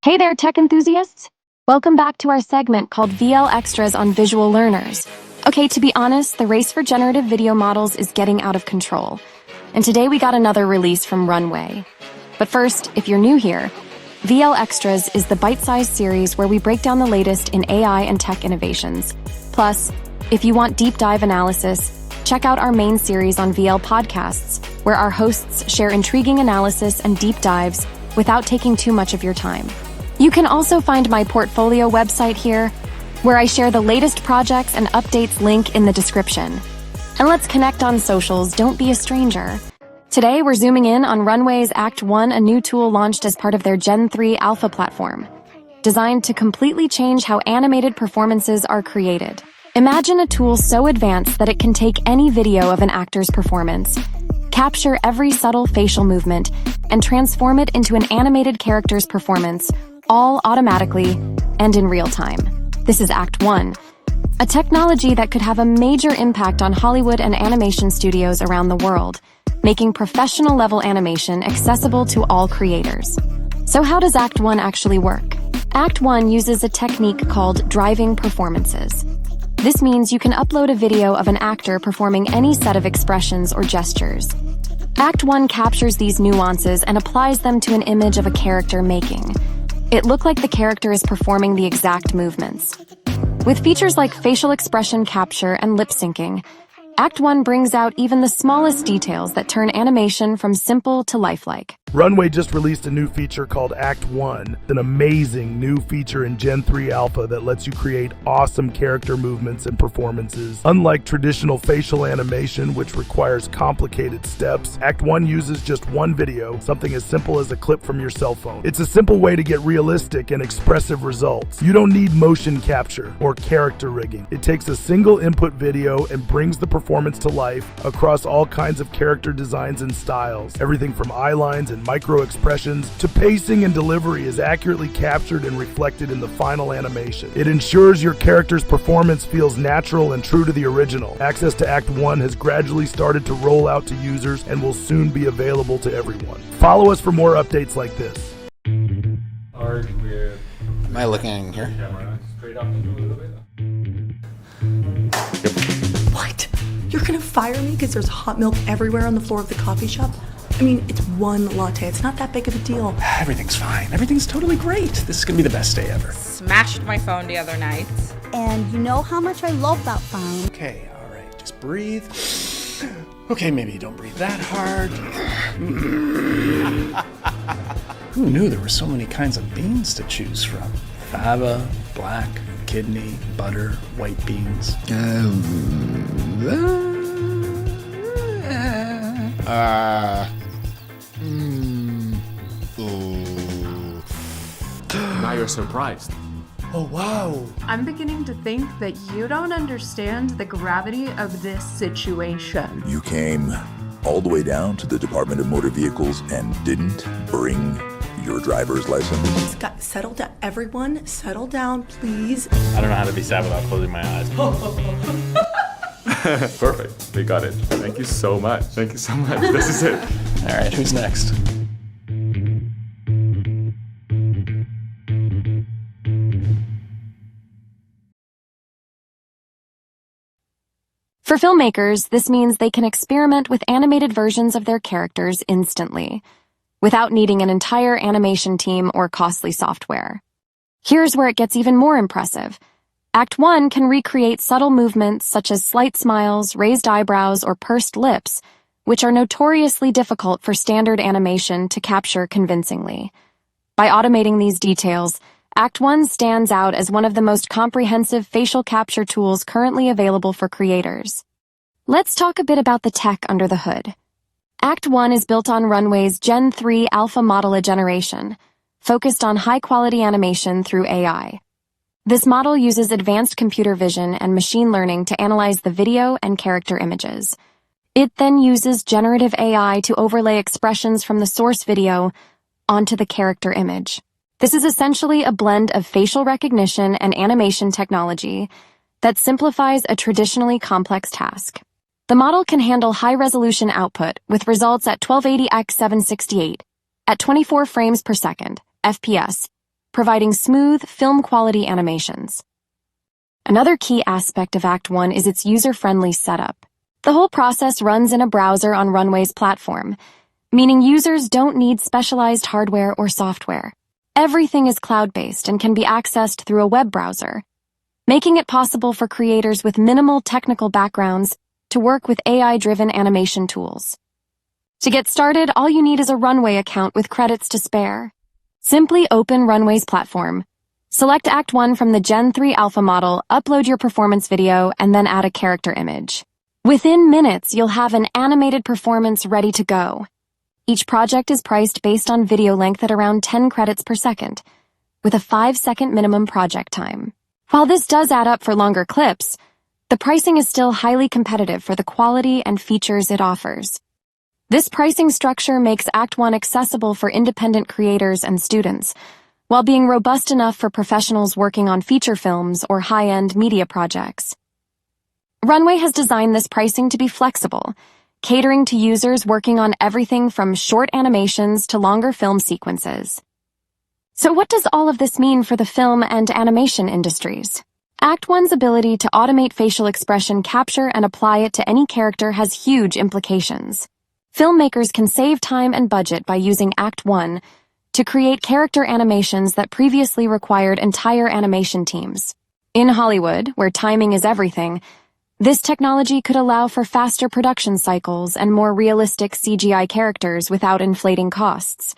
Hey there, tech enthusiasts! Welcome back to our segment called VL Extras on Visual Learners. Okay, to be honest, the race for generative video models is getting out of control. And today we got another release from Runway. But first, if you're new here, VL Extras is the bite-sized series where we break down the latest in AI and tech innovations. Plus, if you want deep dive analysis, check out our main series on VL Podcasts, where our hosts share intriguing analysis and deep dives without taking too much of your time. You can also find my portfolio website here, where I share the latest projects and updates link in the description. And let's connect on socials, don't be a stranger. Today, we're zooming in on Runway's Act One, a new tool launched as part of their Gen 3 Alpha platform, designed to completely change how animated performances are created. Imagine a tool so advanced that it can take any video of an actor's performance, capture every subtle facial movement, and transform it into an animated character's performance, all automatically and in real time. This is Act One, a technology that could have a major impact on Hollywood and animation studios around the world, making professional-level animation accessible to all creators. So how does Act One actually work? Act One uses a technique called driving performances. This means you can upload a video of an actor performing any set of expressions or gestures. Act One captures these nuances and applies them to an image of a character making it look like the character is performing the exact movements. With features like facial expression capture and lip syncing, Act One brings out even the smallest details that turn animation from simple to lifelike. Runway just released a new feature called Act One, an amazing new feature in Gen 3 Alpha that lets you create awesome character movements and performances. Unlike traditional facial animation, which requires complicated steps, Act One uses just one video, something as simple as a clip from your cell phone. It's a simple way to get realistic and expressive results. You don't need motion capture or character rigging. It takes a single input video and brings the performance to life across all kinds of character designs and styles. Everything from eye lines and micro expressions to pacing and delivery is accurately captured and reflected in the final animation. It ensures your character's performance feels natural and true to the original. Access to Act One has gradually started to roll out to users and will soon be available to everyone. Follow us for more updates like this. Am I looking here? Straight up and a little bit. What? You're gonna fire me because there's hot milk everywhere on the floor of the coffee shop? I mean, it's one latte. It's not that big of a deal. Everything's fine. Everything's totally great. This is gonna be the best day ever. Smashed my phone the other night. And you know how much I love that phone. Okay, all right. Just breathe. Okay, maybe you don't breathe that hard. Who knew there were so many kinds of beans to choose from? Fava, black, kidney, butter, white beans. Now you're surprised. Oh, wow. I'm beginning to think that you don't understand the gravity of this situation. You came all the way down to the Department of Motor Vehicles and didn't bring your driver's license? Scott, settle down. Everyone, settle down, please. I don't know how to be sad without closing my eyes. Perfect. We got it. Thank you so much. Thank you so much. This is it. All right, who's next? For filmmakers, this means they can experiment with animated versions of their characters instantly, without needing an entire animation team or costly software. Here's where it gets even more impressive. Act One can recreate subtle movements such as slight smiles, raised eyebrows, or pursed lips, which are notoriously difficult for standard animation to capture convincingly. By automating these details, Act One stands out as one of the most comprehensive facial capture tools currently available for creators. Let's talk a bit about the tech under the hood. Act One is built on Runway's Gen 3 Alpha model generation, focused on high-quality animation through AI. This model uses advanced computer vision and machine learning to analyze the video and character images. It then uses generative AI to overlay expressions from the source video onto the character image. This is essentially a blend of facial recognition and animation technology that simplifies a traditionally complex task. The model can handle high-resolution output with results at 1280x768 at 24 frames per second, FPS, providing smooth, film-quality animations. Another key aspect of Act One is its user-friendly setup. The whole process runs in a browser on Runway's platform, meaning users don't need specialized hardware or software. Everything is cloud-based and can be accessed through a web browser, making it possible for creators with minimal technical backgrounds to work with AI-driven animation tools. To get started, all you need is a Runway account with credits to spare. Simply open Runway's platform, select Act 1 from the Gen 3 Alpha model, upload your performance video, and then add a character image. Within minutes, you'll have an animated performance ready to go. Each project is priced based on video length at around 10 credits per second, with a 5-second minimum project time. While this does add up for longer clips, the pricing is still highly competitive for the quality and features it offers. This pricing structure makes Act 1 accessible for independent creators and students, while being robust enough for professionals working on feature films or high-end media projects. Runway has designed this pricing to be flexible, catering to users working on everything from short animations to longer film sequences. So what does all of this mean for the film and animation industries? Act 1's ability to automate facial expression capture and apply it to any character has huge implications. Filmmakers can save time and budget by using Act 1 to create character animations that previously required entire animation teams. In Hollywood, where timing is everything, this technology could allow for faster production cycles and more realistic CGI characters without inflating costs.